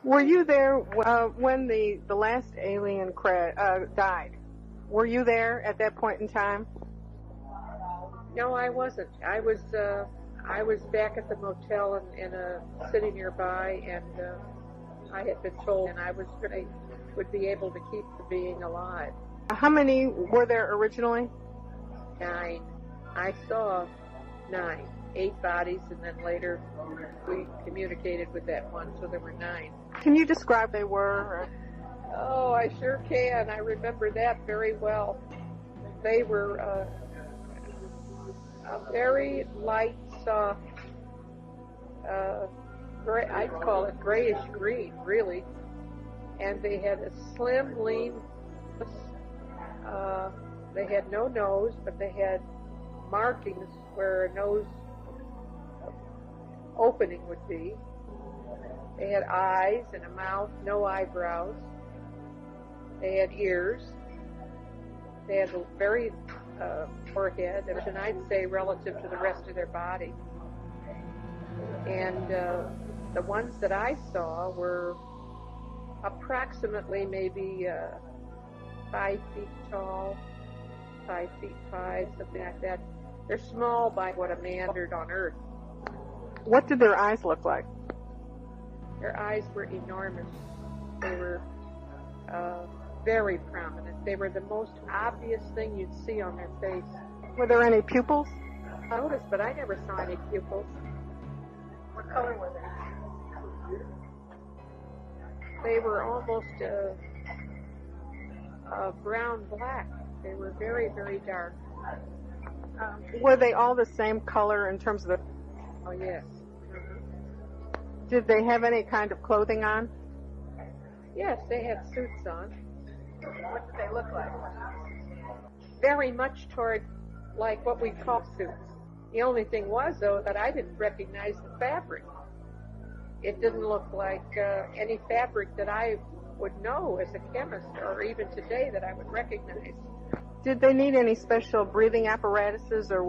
Were you there when the last alien died? Were you there at that point in time? No, I wasn't. I was back at the motel in a city nearby, and I had been told, and I would be able to keep the being alive. How many were there originally? 9. I saw 9, 8 bodies, and then later we communicated with that one, so there were 9. Can you describe they were? Oh, I sure can. I remember that very well. They were a very light, soft, I'd call it grayish green, really. And they had a slim, lean, they had no nose, but they had markings where a nose opening would be. They had eyes and a mouth, no eyebrows. They had ears. They had a very forehead, and I'd say relative to the rest of their body. And the ones that I saw were approximately maybe 5 feet tall, 5 feet 5, something like that. They're small by what a man did on Earth. What did their eyes look like? Their eyes were enormous. They were very prominent. They were the most obvious thing you'd see on their face. Were there any pupils? I noticed, but I never saw any pupils. What color were they? They were almost brown-black. They were very, very dark. Were they all the same color in terms of the... Oh, yes. Did they have any kind of clothing on? Yes, they had suits on. What did they look like? Very much toward like what we call suits. The only thing was, though, that I didn't recognize the fabric. It didn't look like any fabric that I would know as a chemist, or even today that I would recognize. Did they need any special breathing apparatuses, or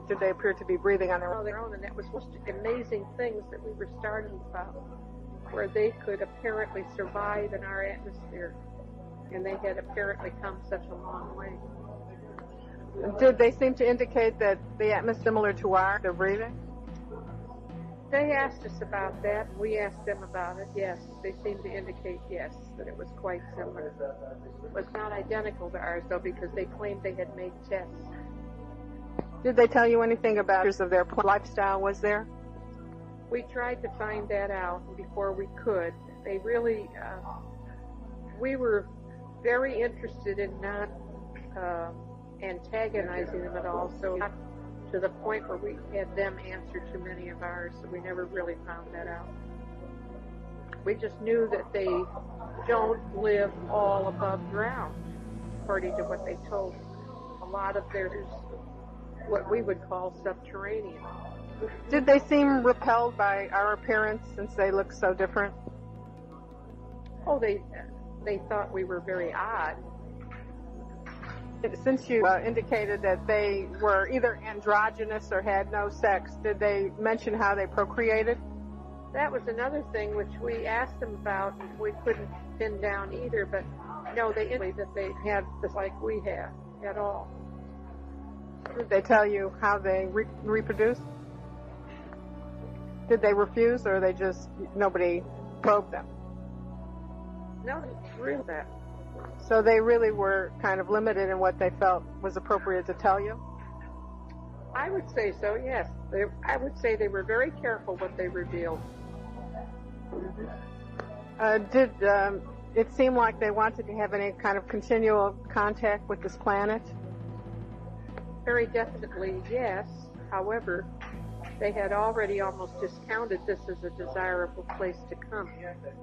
did they appear to be breathing on their own? And that was one of the amazing things that we were starting about, where they could apparently survive in our atmosphere, and they had apparently come such a long way. Did they seem to indicate that the atmosphere is similar to ours, their breathing? They asked us about that, and we asked them about it. Yes, they seemed to indicate, yes, that it was quite similar. It was not identical to ours, though, because they claimed they had made tests. Did they tell you anything about their lifestyle was there? We tried to find that out before we could. They really, we were very interested in not antagonizing them at all, so not to the point where we had them answer too many of ours, so we never really found that out. We just knew that they don't live all above ground, according to what they told us. A lot of theirs, what we would call subterranean. Did they seem repelled by our appearance since they look so different? Oh, they thought we were very odd. Since you indicated that they were either androgynous or had no sex, did they mention how they procreated? That was another thing which we asked them about, and we couldn't pin down either, but no, they indicated that they had this like we have at all. Did they tell you how they reproduce? Did they refuse, or nobody probed them? No, it's real that. So they really were kind of limited in what they felt was appropriate to tell you? I would say so, yes. I would say they were very careful what they revealed. Did it seem like they wanted to have any kind of continual contact with this planet? Very definitely, yes. However, they had already almost discounted this as a desirable place to come.